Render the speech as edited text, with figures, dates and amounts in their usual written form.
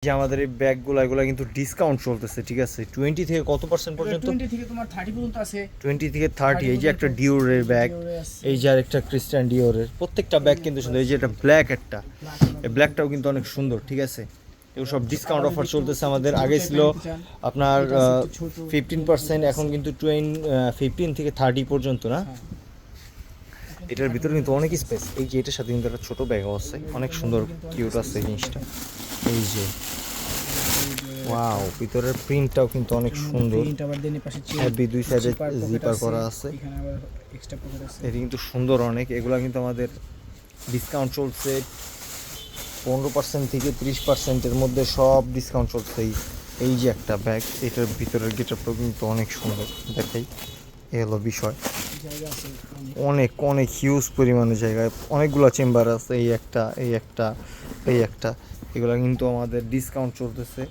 যে আমাদের এই ব্যাগগুলো এগুলো কিন্তু ডিসকাউন্ট চলতেছে, ঠিক আছে? 20 থেকে কত পার্সেন্ট পর্যন্ত? 20 থেকে তোমার 30 পর্যন্ত আছে। 20 থেকে 30। এই যে একটা ডিওরের ব্যাগ, এই যে আরেকটা ক্রিস্টিয়ান ডিওরের, প্রত্যেকটা ব্যাগ কিন্তু সুন্দর। এই যে এটা ব্ল্যাক একটা, এই ব্ল্যাকটাও কিন্তু অনেক সুন্দর, ঠিক আছে? এগুলো সব ডিসকাউন্ট অফার চলতেছে আমাদের। আগে ছিল আপনার 15%, এখন কিন্তু 15 থেকে 30 পর্যন্ত না। এটার ভিতরে কিন্তু অনেক স্পেস। এই যে এটার সাথে কিন্তু একটা ছোট ব্যাগও আছে, অনেক সুন্দর কিউট আছে জিনিসটা। এই যে ওয়াও, ভিতরের প্রিন্টটাও কিন্তু অনেক সুন্দর। হেভি, দুই সাইডে জিপার করা আছে। এটা কিন্তু সুন্দর অনেক। এগুলা কিন্তু আমাদের ডিসকাউন্ট চলছে 15% থেকে 30%-এর মধ্যে সব ডিসকাউন্ট চলছে। এই যে একটা ব্যাগ, এটার ভিতরের গেটআপটাও কিন্তু অনেক সুন্দর। দেখাই, এ হলো বিষয়। অনেক অনেক হিউজ পরিমাণে জায়গায় অনেকগুলো চেম্বার আছে। এই একটা, এই একটা, এই একটা, এগুলো কিন্তু আমাদের ডিসকাউন্ট চলতেছে।